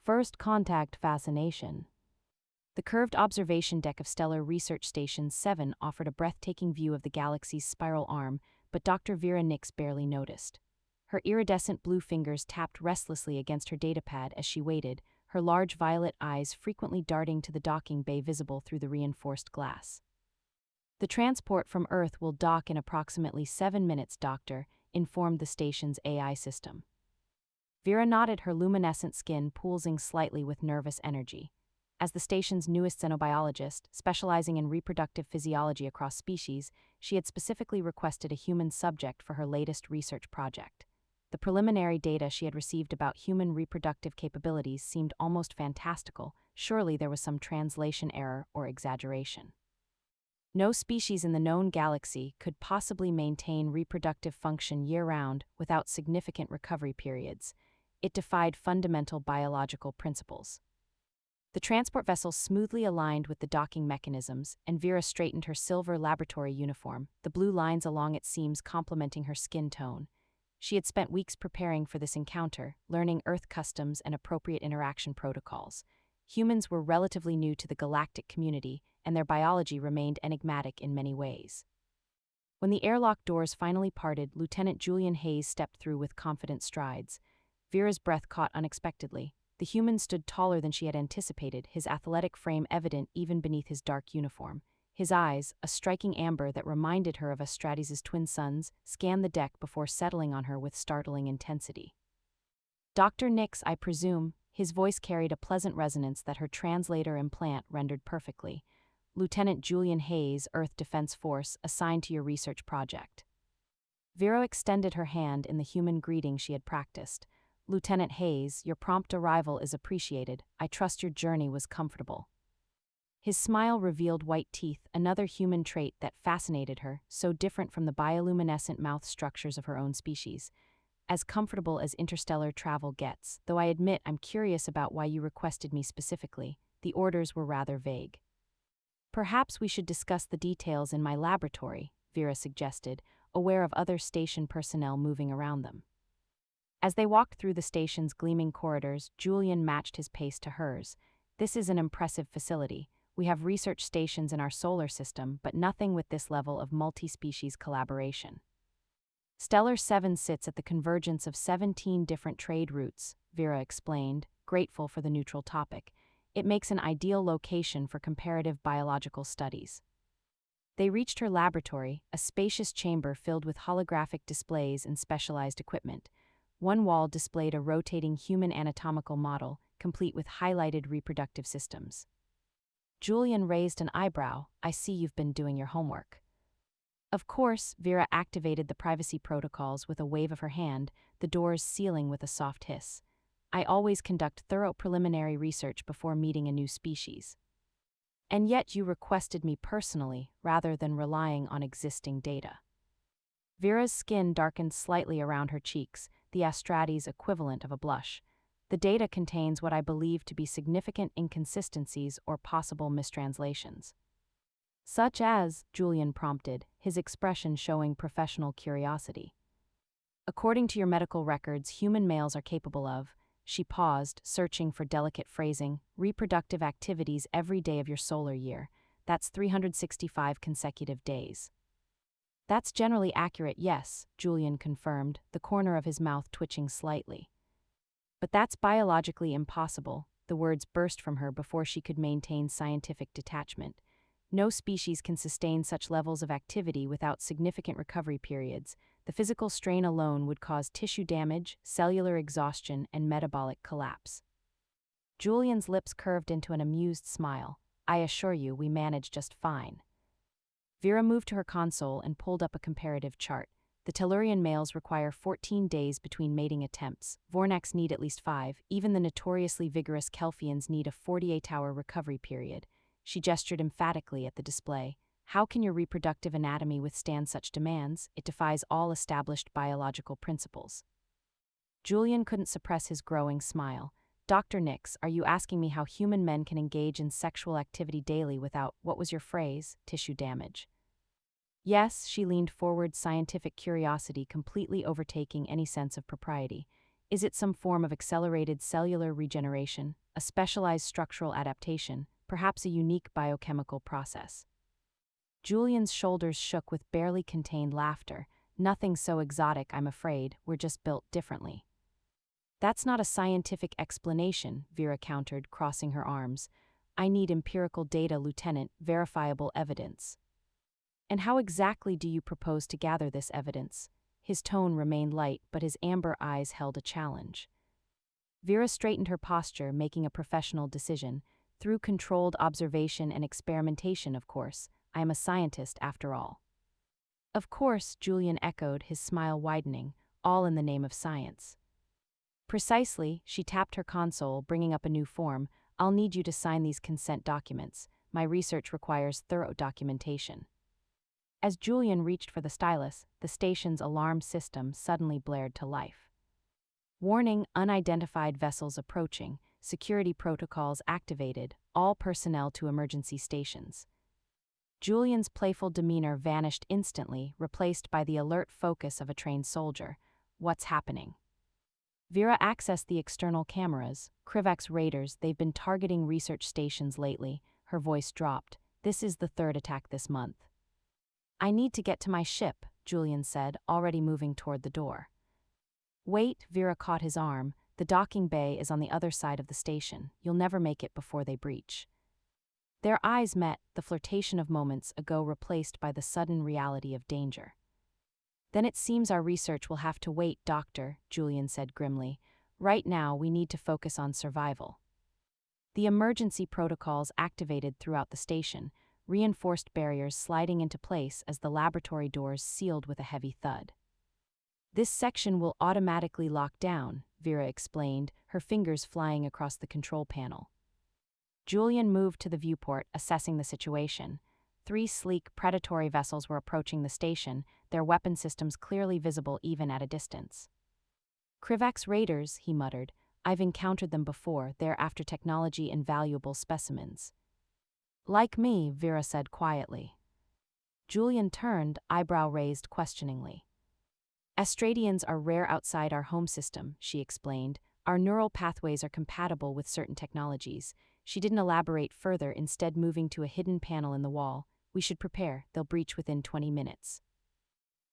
first contact fascination. The curved observation deck of Stellar Research Station 7 offered a breathtaking view of the galaxy's spiral arm, but Dr. Vera Nix barely noticed. Her iridescent blue fingers tapped restlessly against her datapad as she waited, her large violet eyes frequently darting to the docking bay visible through the reinforced glass. "The transport from Earth will dock in approximately 7 minutes, Doctor," informed the station's AI system. Vera nodded, her luminescent skin pulsing slightly with nervous energy. As the station's newest xenobiologist, specializing in reproductive physiology across species, she had specifically requested a human subject for her latest research project. The preliminary data she had received about human reproductive capabilities seemed almost fantastical. Surely there was some translation error or exaggeration. No species in the known galaxy could possibly maintain reproductive function year-round without significant recovery periods. It defied fundamental biological principles. The transport vessel smoothly aligned with the docking mechanisms, and Vera straightened her silver laboratory uniform, the blue lines along its seams complementing her skin tone. She had spent weeks preparing for this encounter, learning Earth customs and appropriate interaction protocols. Humans were relatively new to the galactic community, and their biology remained enigmatic in many ways. When the airlock doors finally parted, Lieutenant Julian Hayes stepped through with confident strides. Vera's breath caught unexpectedly. The human stood taller than she had anticipated, his athletic frame evident even beneath his dark uniform. His eyes, a striking amber that reminded her of Astrates' twin sons, scanned the deck before settling on her with startling intensity. "Dr. Nix, I presume." His voice carried a pleasant resonance that her translator implant rendered perfectly. "Lieutenant Julian Hayes, Earth Defense Force, assigned to your research project." Vera extended her hand in the human greeting she had practiced. "Lieutenant Hayes, your prompt arrival is appreciated. I trust your journey was comfortable." His smile revealed white teeth, another human trait that fascinated her, so different from the bioluminescent mouth structures of her own species. "As comfortable as interstellar travel gets, though I admit I'm curious about why you requested me specifically. The orders were rather vague." "Perhaps we should discuss the details in my laboratory," Vera suggested, aware of other station personnel moving around them. As they walked through the station's gleaming corridors, Julian matched his pace to hers. "This is an impressive facility. We have research stations in our solar system, but nothing with this level of multi-species collaboration." "Stellar 7 sits at the convergence of 17 different trade routes," Vera explained, grateful for the neutral topic. "It makes an ideal location for comparative biological studies." They reached her laboratory, a spacious chamber filled with holographic displays and specialized equipment. One wall displayed a rotating human anatomical model, complete with highlighted reproductive systems. Julian raised an eyebrow. "I see you've been doing your homework." Of course, Vera activated the privacy protocols with a wave of her hand, the doors sealing with a soft hiss. "I always conduct thorough preliminary research before meeting a new species." "And yet you requested me personally, rather than relying on existing data." Vera's skin darkened slightly around her cheeks, the Astrates equivalent of a blush. "The data contains what I believe to be significant inconsistencies or possible mistranslations." "Such as?" Julian prompted, his expression showing professional curiosity. "According to your medical records, human males are capable of," she paused, searching for delicate phrasing, "reproductive activities every day of your solar year. That's 365 consecutive days." "That's generally accurate, yes," Julian confirmed, the corner of his mouth twitching slightly. "But that's biologically impossible." The words burst from her before she could maintain scientific detachment. "No species can sustain such levels of activity without significant recovery periods. The physical strain alone would cause tissue damage, cellular exhaustion, and metabolic collapse." Julian's lips curved into an amused smile. "I assure you, we manage just fine." Vera moved to her console and pulled up a comparative chart. The Tellurian males require 14 days between mating attempts. Vornax need at least 5. Even the notoriously vigorous Kelphians need a 48-hour recovery period. She gestured emphatically at the display. "How can your reproductive anatomy withstand such demands? It defies all established biological principles." Julian couldn't suppress his growing smile. "Dr. Nix, are you asking me how human men can engage in sexual activity daily without, what was your phrase, tissue damage?" "Yes," she leaned forward, scientific curiosity completely overtaking any sense of propriety. Is it some form of accelerated cellular regeneration, a specialized structural adaptation, perhaps a unique biochemical process? Julian's shoulders shook with barely contained laughter. Nothing so exotic, I'm afraid, we're just built differently. That's not a scientific explanation, Vera countered, crossing her arms. I need empirical data, Lieutenant, verifiable evidence. And how exactly do you propose to gather this evidence? His tone remained light, but his amber eyes held a challenge. Vera straightened her posture, making a professional decision. Through controlled observation and experimentation, of course. I am a scientist, after all. Of course, Julian echoed, his smile widening, all in the name of science. Precisely, she tapped her console, bringing up a new form. I'll need you to sign these consent documents. My research requires thorough documentation. As Julian reached for the stylus, the station's alarm system suddenly blared to life. Warning, unidentified vessels approaching, security protocols activated, all personnel to emergency stations. Julian's playful demeanor vanished instantly, replaced by the alert focus of a trained soldier. What's happening? Vera accessed the external cameras. Krivak's raiders, they've been targeting research stations lately. Her voice dropped. This is the third attack this month. I need to get to my ship, Julian said, already moving toward the door. Wait, Vera caught his arm. The docking bay is on the other side of the station. You'll never make it before they breach. Their eyes met, the flirtation of moments ago replaced by the sudden reality of danger. Then it seems our research will have to wait, Doctor, Julian said grimly. Right now, we need to focus on survival. The emergency protocols activated throughout the station, reinforced barriers sliding into place as the laboratory doors sealed with a heavy thud. This section will automatically lock down, Vera explained, her fingers flying across the control panel. Julian moved to the viewport, assessing the situation. 3 sleek, predatory vessels were approaching the station, their weapon systems clearly visible even at a distance. Krivak's raiders, he muttered. I've encountered them before, they're after technology and valuable specimens. Like me, Vera said quietly. Julian turned, eyebrow raised questioningly. Astradians are rare outside our home system, she explained. Our neural pathways are compatible with certain technologies. She didn't elaborate further, instead moving to a hidden panel in the wall. We should prepare, they'll breach within 20 minutes.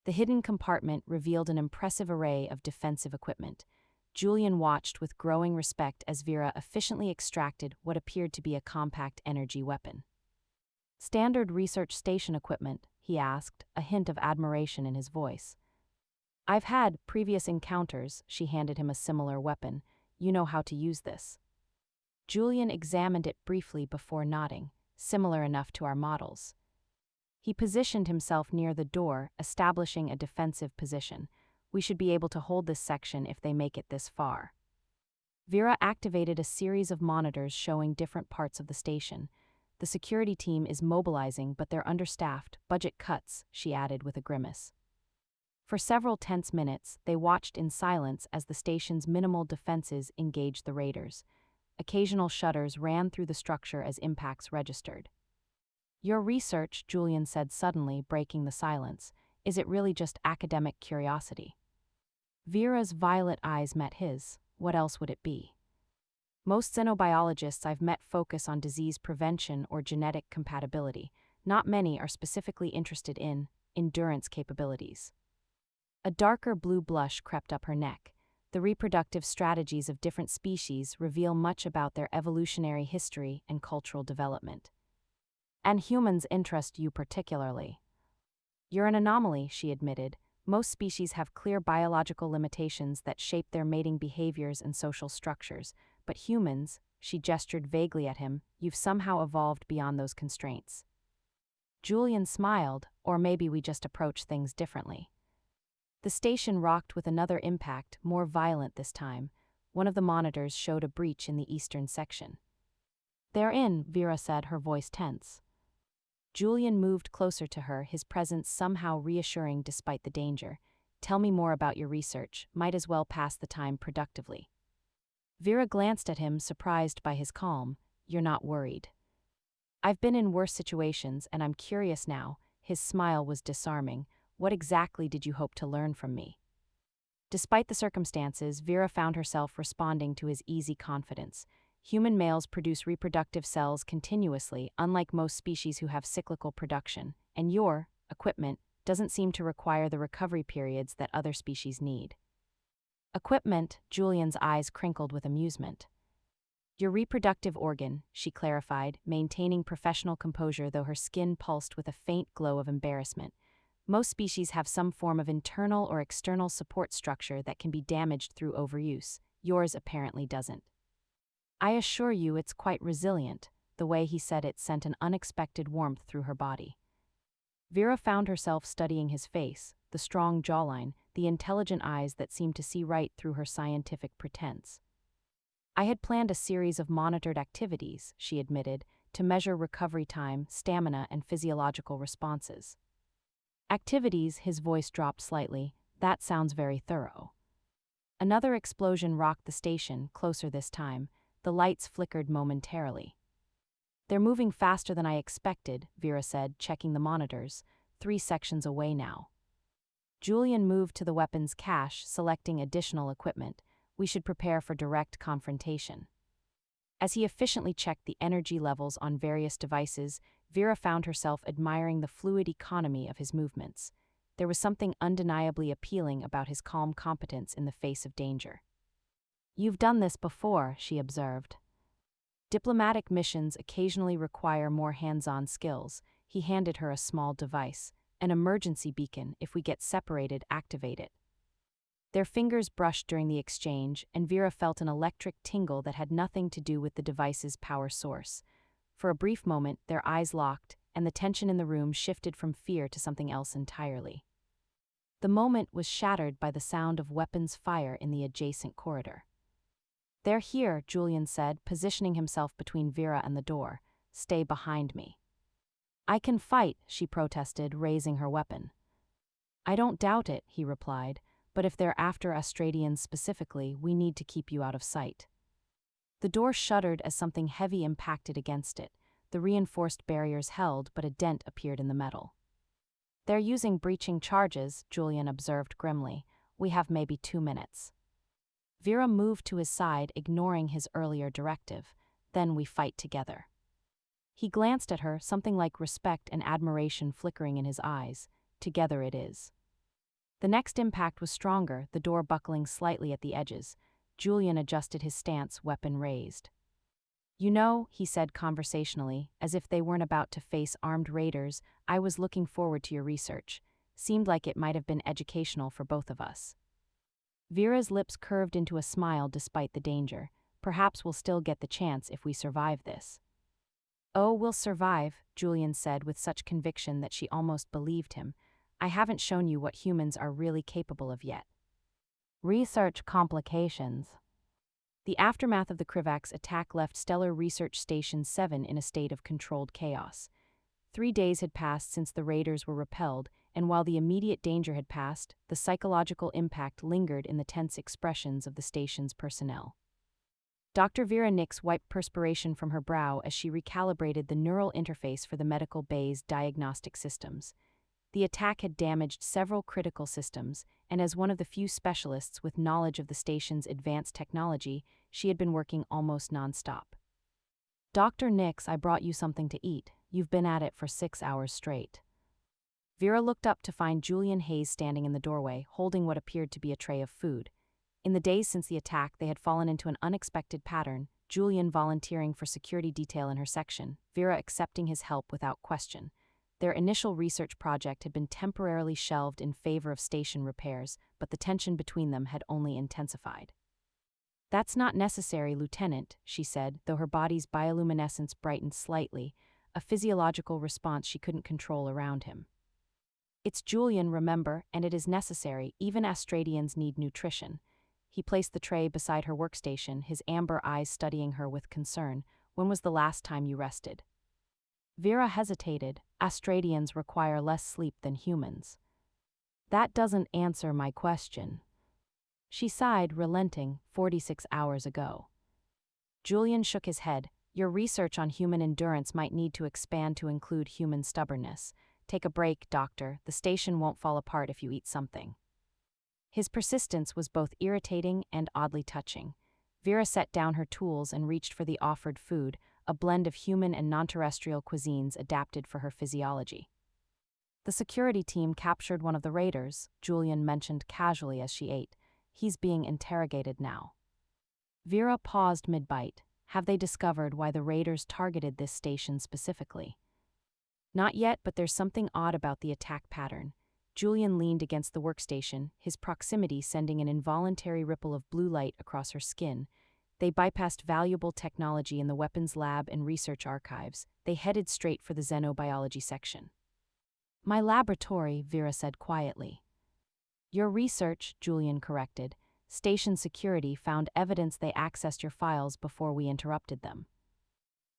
The hidden compartment revealed an impressive array of defensive equipment. Julian watched with growing respect as Vera efficiently extracted what appeared to be a compact energy weapon. Standard research station equipment, he asked, a hint of admiration in his voice. I've had previous encounters, she handed him a similar weapon. You know how to use this. Julian examined it briefly before nodding, similar enough to our models. He positioned himself near the door, establishing a defensive position. We should be able to hold this section if they make it this far. Vera activated a series of monitors showing different parts of the station. The security team is mobilizing, but they're understaffed. Budget cuts, she added with a grimace. For several tense minutes, they watched in silence as the station's minimal defenses engaged the raiders. Occasional shudders ran through the structure as impacts registered. Your research, Julian said suddenly, breaking the silence. Is it really just academic curiosity? Vera's violet eyes met his. What else would it be? Most xenobiologists I've met focus on disease prevention or genetic compatibility. Not many are specifically interested in endurance capabilities. A darker blue blush crept up her neck. The reproductive strategies of different species reveal much about their evolutionary history and cultural development. And humans interest you particularly. You're an anomaly, she admitted. Most species have clear biological limitations that shape their mating behaviors and social structures, but humans, she gestured vaguely at him, you've somehow evolved beyond those constraints. Julian smiled, or maybe we just approach things differently. The station rocked with another impact, more violent this time. One of the monitors showed a breach in the eastern section. They're in, Vera said, her voice tense. Julian moved closer to her, his presence somehow reassuring despite the danger. Tell me more about your research, might as well pass the time productively. Vera glanced at him, surprised by his calm. You're not worried. I've been in worse situations, and I'm curious now. His smile was disarming. What exactly did you hope to learn from me? Despite the circumstances, Vera found herself responding to his easy confidence. Human males produce reproductive cells continuously, unlike most species who have cyclical production, and your equipment doesn't seem to require the recovery periods that other species need. Equipment? Julian's eyes crinkled with amusement. Your reproductive organ, she clarified, maintaining professional composure though her skin pulsed with a faint glow of embarrassment. Most species have some form of internal or external support structure that can be damaged through overuse. Yours apparently doesn't. I assure you it's quite resilient. The way he said it sent an unexpected warmth through her body. Vera found herself studying his face, the strong jawline, the intelligent eyes that seemed to see right through her scientific pretense. I had planned a series of monitored activities, she admitted, to measure recovery time, stamina, and physiological responses. Activities, his voice dropped slightly, that sounds very thorough. Another explosion rocked the station, closer this time. The lights flickered momentarily. They're moving faster than I expected, Vera said, checking the monitors, 3 sections away now. Julian moved to the weapons cache, selecting additional equipment. We should prepare for direct confrontation. As he efficiently checked the energy levels on various devices, Vera found herself admiring the fluid economy of his movements. There was something undeniably appealing about his calm competence in the face of danger. You've done this before, she observed. Diplomatic missions occasionally require more hands-on skills. He handed her a small device, an emergency beacon. If we get separated, activate it. Their fingers brushed during the exchange, and Vera felt an electric tingle that had nothing to do with the device's power source. For a brief moment, their eyes locked, and the tension in the room shifted from fear to something else entirely. The moment was shattered by the sound of weapons fire in the adjacent corridor. They're here, Julian said, positioning himself between Vera and the door. Stay behind me. I can fight, she protested, raising her weapon. I don't doubt it, he replied, but if they're after Australians specifically, we need to keep you out of sight. The door shuddered as something heavy impacted against it. The reinforced barriers held, but a dent appeared in the metal. They're using breaching charges, Julian observed grimly. We have maybe 2 minutes. Vera moved to his side, ignoring his earlier directive. Then we fight together. He glanced at her, something like respect and admiration flickering in his eyes. Together it is. The next impact was stronger, the door buckling slightly at the edges. Julian adjusted his stance, weapon raised. You know, he said conversationally, as if they weren't about to face armed raiders, I was looking forward to your research. Seemed like it might have been educational for both of us. Vera's lips curved into a smile despite the danger. Perhaps we'll still get the chance if we survive this. Oh, we'll survive, Julian said with such conviction that she almost believed him. I haven't shown you what humans are really capable of yet. Research complications. The aftermath of the Krivax attack left Stellar Research Station 7 in a state of controlled chaos. 3 days had passed since the raiders were repelled, and while the immediate danger had passed, the psychological impact lingered in the tense expressions of the station's personnel. Dr. Vera Nix wiped perspiration from her brow as she recalibrated the neural interface for the medical bay's diagnostic systems. The attack had damaged several critical systems, and as one of the few specialists with knowledge of the station's advanced technology, she had been working almost non-stop. Dr. Nix, I brought you something to eat. You've been at it for 6 hours straight. Vera looked up to find Julian Hayes standing in the doorway, holding what appeared to be a tray of food. In the days since the attack, they had fallen into an unexpected pattern, Julian volunteering for security detail in her section, Vera accepting his help without question. Their initial research project had been temporarily shelved in favor of station repairs, but the tension between them had only intensified. That's not necessary, Lieutenant, she said, though her body's bioluminescence brightened slightly, a physiological response she couldn't control around him. It's Julian, remember, and it is necessary. Even Australians need nutrition. He placed the tray beside her workstation, his amber eyes studying her with concern. When was the last time you rested? Vera hesitated. Australians require less sleep than humans. That doesn't answer my question. She sighed, relenting, 46 hours ago. Julian shook his head. Your research on human endurance might need to expand to include human stubbornness. Take a break, doctor. The station won't fall apart if you eat something. His persistence was both irritating and oddly touching. Vera set down her tools and reached for the offered food, a blend of human and non-terrestrial cuisines adapted for her physiology. The security team captured one of the raiders, Julian mentioned casually as she ate. He's being interrogated now. Vera paused mid-bite. Have they discovered why the raiders targeted this station specifically? Not yet, but there's something odd about the attack pattern. Julian leaned against the workstation, his proximity sending an involuntary ripple of blue light across her skin. They bypassed valuable technology in the weapons lab and research archives. They headed straight for the xenobiology section. My laboratory, Vera said quietly. Your research, Julian corrected. Station security found evidence they accessed your files before we interrupted them.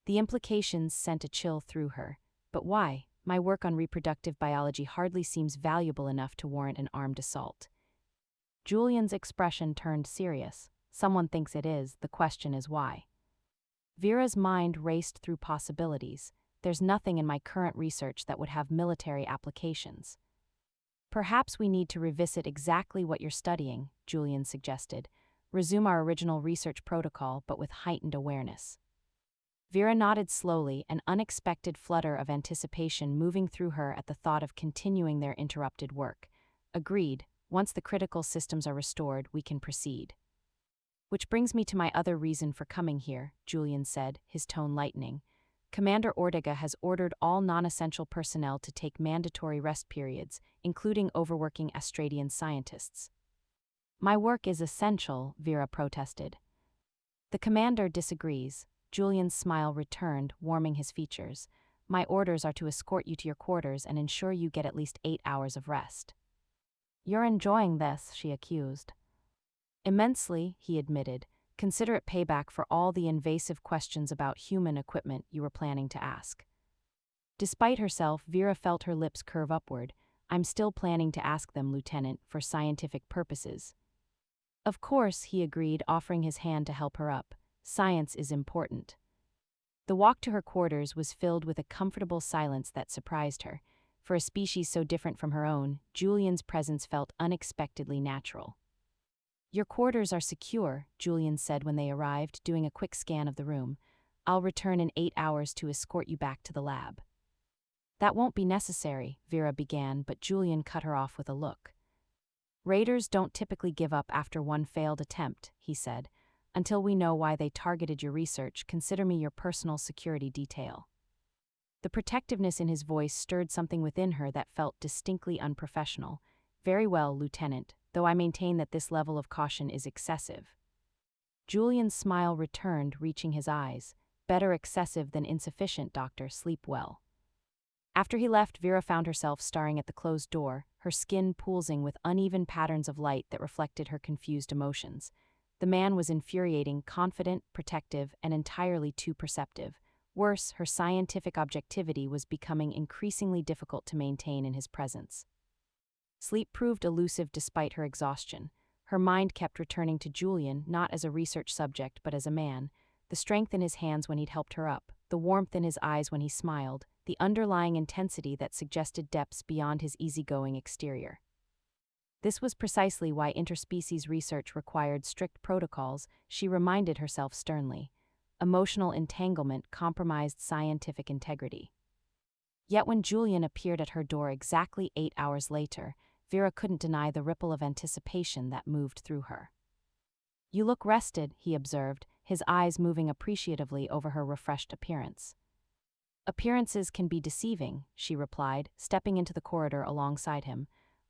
The implications sent a chill through her. But why? My work on reproductive biology hardly seems valuable enough to warrant an armed assault. Julian's expression turned serious. Someone thinks it is, the question is why. Vera's mind raced through possibilities. There's nothing in my current research that would have military applications. Perhaps we need to revisit exactly what you're studying, Julian suggested. Resume our original research protocol, but with heightened awareness. Vera nodded slowly, an unexpected flutter of anticipation moving through her at the thought of continuing their interrupted work. Agreed, once the critical systems are restored, we can proceed. Which brings me to my other reason for coming here, Julian said, his tone lightening. Commander Ortega has ordered all non-essential personnel to take mandatory rest periods, including overworking Astradian scientists. My work is essential, Vera protested. The commander disagrees. Julian's smile returned, warming his features. My orders are to escort you to your quarters and ensure you get at least 8 hours of rest. You're enjoying this, she accused. Immensely, he admitted. Consider it payback for all the invasive questions about human equipment you were planning to ask. Despite herself, Vera felt her lips curve upward. I'm still planning to ask them, Lieutenant, for scientific purposes. Of course, he agreed, offering his hand to help her up. Science is important. The walk to her quarters was filled with a comfortable silence that surprised her. For a species so different from her own, Julian's presence felt unexpectedly natural. Your quarters are secure, Julian said when they arrived, doing a quick scan of the room. I'll return in 8 hours to escort you back to the lab. That won't be necessary, Vera began, but Julian cut her off with a look. Raiders don't typically give up after one failed attempt, he said. Until we know why they targeted your research, consider me your personal security detail. The protectiveness in his voice stirred something within her that felt distinctly unprofessional. Very well, Lieutenant, though I maintain that this level of caution is excessive. Julian's smile returned, reaching his eyes. Better excessive than insufficient, Doctor. Sleep well. After he left, Vera found herself staring at the closed door, her skin pulsing with uneven patterns of light that reflected her confused emotions. The man was infuriating, confident, protective, and entirely too perceptive. Worse, her scientific objectivity was becoming increasingly difficult to maintain in his presence. Sleep proved elusive despite her exhaustion. Her mind kept returning to Julian, not as a research subject but as a man. The strength in his hands when he'd helped her up, the warmth in his eyes when he smiled, the underlying intensity that suggested depths beyond his easygoing exterior. This was precisely why interspecies research required strict protocols, she reminded herself sternly. Emotional entanglement compromised scientific integrity. Yet when Julian appeared at her door exactly 8 hours later, Vera couldn't deny the ripple of anticipation that moved through her. You look rested, he observed, his eyes moving appreciatively over her refreshed appearance. Appearances can be deceiving, she replied, stepping into the corridor alongside him.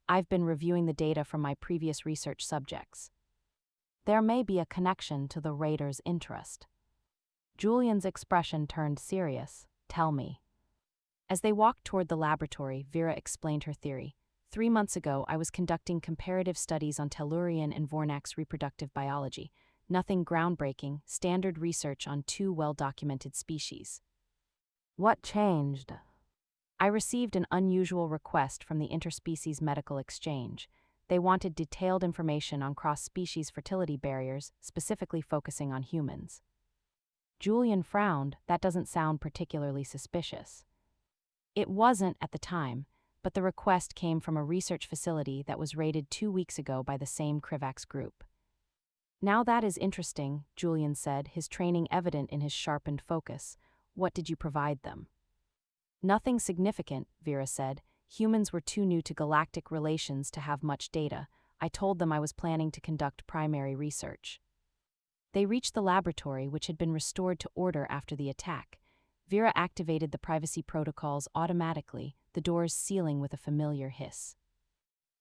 I've been reviewing the data from my previous research subjects. There may be a connection to the raiders' interest. Julian's expression turned serious. Tell me. As they walked toward the laboratory, Vera explained her theory. 3 months ago, I was conducting comparative studies on Tellurian and Vornak's reproductive biology. Nothing groundbreaking, standard research on 2 well-documented species. What changed? I received an unusual request from the Interspecies Medical Exchange. They wanted detailed information on cross-species fertility barriers, specifically focusing on humans. Julian frowned. That doesn't sound particularly suspicious. It wasn't at the time, but the request came from a research facility that was raided 2 weeks ago by the same Krivax group. Now that is interesting, Julian said, his training evident in his sharpened focus. What did you provide them? Nothing significant, Vera said. Humans were too new to galactic relations to have much data. I told them I was planning to conduct primary research. They reached the laboratory, which had been restored to order after the attack. Vera activated the privacy protocols automatically, the doors sealing with a familiar hiss.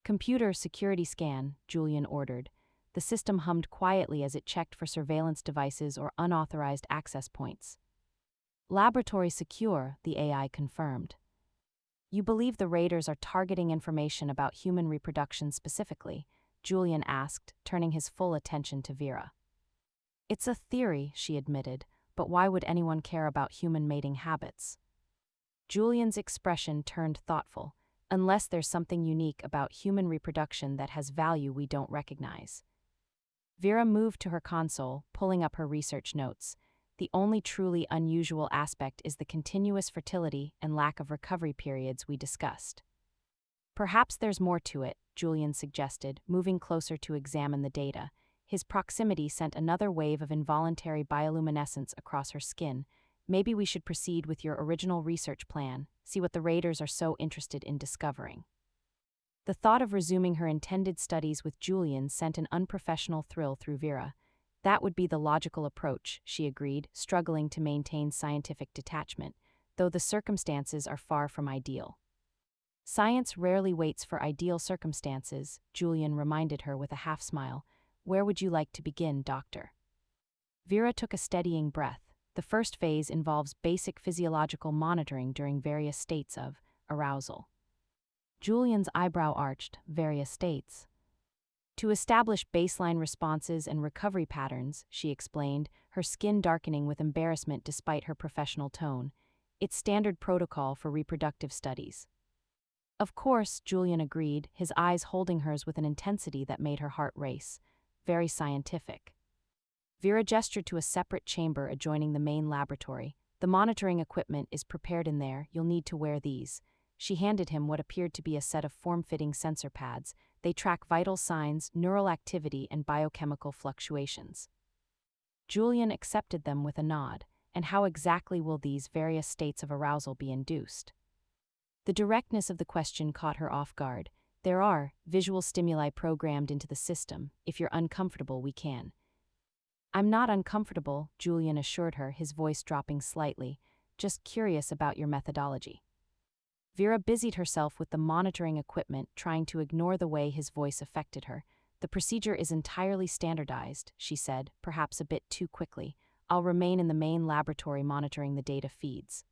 Computer security scan, Julian ordered. The system hummed quietly as it checked for surveillance devices or unauthorized access points. Laboratory secure, the AI confirmed. You believe the raiders are targeting information about human reproduction specifically? Julian asked, turning his full attention to Vera. It's a theory, she admitted, but why would anyone care about human mating habits? Julian's expression turned thoughtful. Unless there's something unique about human reproduction that has value we don't recognize. Vera moved to her console, pulling up her research notes. The only truly unusual aspect is the continuous fertility and lack of recovery periods we discussed. Perhaps there's more to it, Julian suggested, moving closer to examine the data. His proximity sent another wave of involuntary bioluminescence across her skin. Maybe we should proceed with your original research plan, see what the raiders are so interested in discovering. The thought of resuming her intended studies with Julian sent an unprofessional thrill through Vera. That would be the logical approach, she agreed, struggling to maintain scientific detachment, though the circumstances are far from ideal. Science rarely waits for ideal circumstances, Julian reminded her with a half-smile. Where would you like to begin, doctor? Vera took a steadying breath. The first phase involves basic physiological monitoring during various states of arousal. Julian's eyebrow arched. Various states. To establish baseline responses and recovery patterns, she explained, her skin darkening with embarrassment despite her professional tone. It's standard protocol for reproductive studies. Of course, Julian agreed, his eyes holding hers with an intensity that made her heart race. Very scientific. Vera gestured to a separate chamber adjoining the main laboratory. The monitoring equipment is prepared in there. You'll need to wear these. She handed him what appeared to be a set of form-fitting sensor pads. They track vital signs, neural activity, and biochemical fluctuations. Julian accepted them with a nod. And how exactly will these various states of arousal be induced? The directness of the question caught her off guard. There are visual stimuli programmed into the system. If you're uncomfortable, we can. I'm not uncomfortable, Julian assured her, his voice dropping slightly. Just curious about your methodology. Vera busied herself with the monitoring equipment, trying to ignore the way his voice affected her. The procedure is entirely standardized, she said, perhaps a bit too quickly. I'll remain in the main laboratory monitoring the data feeds.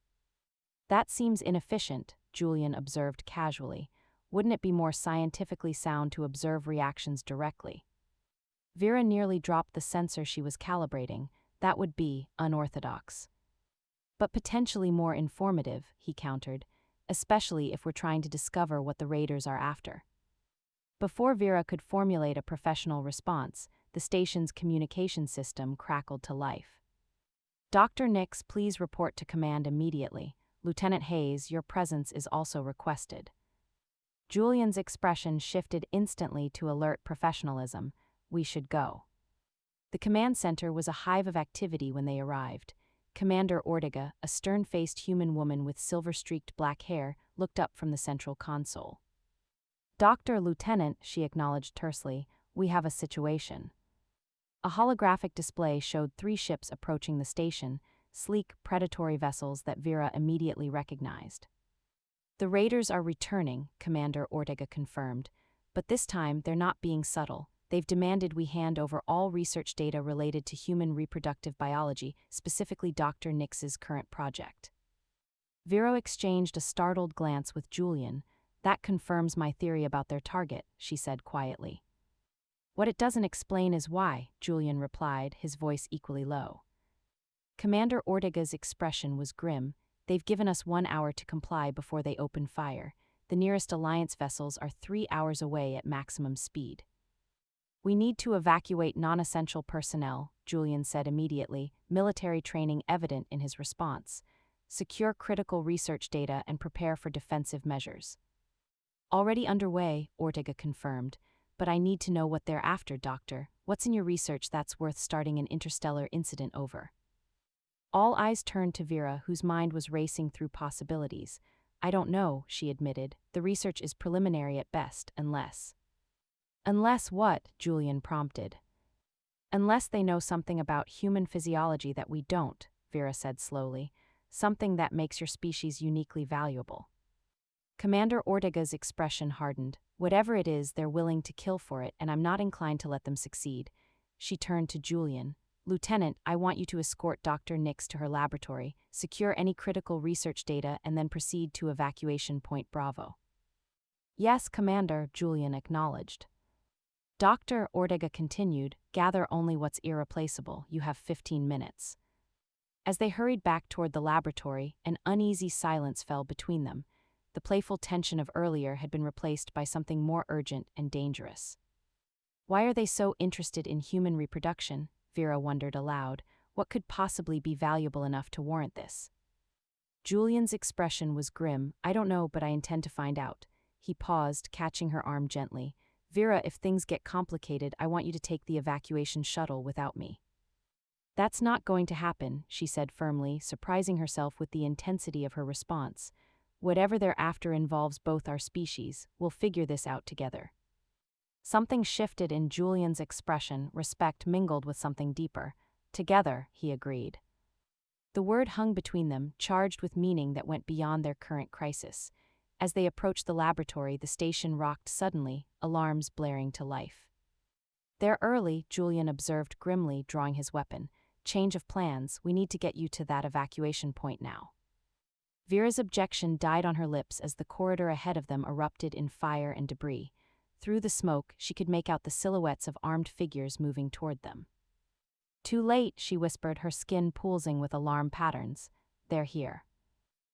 That seems inefficient, Julian observed casually. Wouldn't it be more scientifically sound to observe reactions directly? Vera nearly dropped the sensor she was calibrating. That would be unorthodox. But potentially more informative, he countered, especially if we're trying to discover what the raiders are after. Before Vera could formulate a professional response, the station's communication system crackled to life. Dr. Nix, please report to command immediately. Lieutenant Hayes, your presence is also requested. Julian's expression shifted instantly to alert professionalism. We should go. The command center was a hive of activity when they arrived. Commander Ortega, a stern-faced human woman with silver-streaked black hair, looked up from the central console. Dr. Lieutenant, she acknowledged tersely, we have a situation. A holographic display showed 3 ships approaching the station, sleek, predatory vessels that Vera immediately recognized. The raiders are returning, Commander Ortega confirmed, but this time they're not being subtle. They've demanded we hand over all research data related to human reproductive biology, specifically Dr. Nix's current project. Vera exchanged a startled glance with Julian. That confirms my theory about their target, she said quietly. What it doesn't explain is why, Julian replied, his voice equally low. Commander Ortega's expression was grim. They've given us 1 hour to comply before they open fire. The nearest Alliance vessels are 3 hours away at maximum speed. We need to evacuate non-essential personnel, Julian said immediately, military training evident in his response. Secure critical research data and prepare for defensive measures. Already underway, Ortega confirmed. But I need to know what they're after, Doctor. What's in your research that's worth starting an interstellar incident over? All eyes turned to Vera, whose mind was racing through possibilities. I don't know, she admitted. The research is preliminary at best, unless. Unless what? Julian prompted. Unless they know something about human physiology that we don't, Vera said slowly. Something that makes your species uniquely valuable. Commander Ortega's expression hardened. Whatever it is, they're willing to kill for it, and I'm not inclined to let them succeed. She turned to Julian. Lieutenant, I want you to escort Dr. Nix to her laboratory, secure any critical research data, and then proceed to evacuation point Bravo. Yes, Commander, Julian acknowledged. Dr. Ortega continued, gather only what's irreplaceable. You have 15 minutes. As they hurried back toward the laboratory, an uneasy silence fell between them. The playful tension of earlier had been replaced by something more urgent and dangerous. Why are they so interested in human reproduction? Vera wondered aloud. What could possibly be valuable enough to warrant this? Julian's expression was grim. I don't know, but I intend to find out. He paused, catching her arm gently. Vera, if things get complicated, I want you to take the evacuation shuttle without me. That's not going to happen, she said firmly, surprising herself with the intensity of her response. Whatever they're after involves both our species. We'll figure this out together. Something shifted in Julian's expression, respect mingled with something deeper. Together, he agreed. The word hung between them, charged with meaning that went beyond their current crisis. As they approached the laboratory, the station rocked suddenly, alarms blaring to life. They're early, Julian observed grimly, drawing his weapon. Change of plans, we need to get you to that evacuation point now. Vera's objection died on her lips as the corridor ahead of them erupted in fire and debris. Through the smoke, she could make out the silhouettes of armed figures moving toward them. Too late, she whispered, her skin pulsing with alarm patterns. They're here.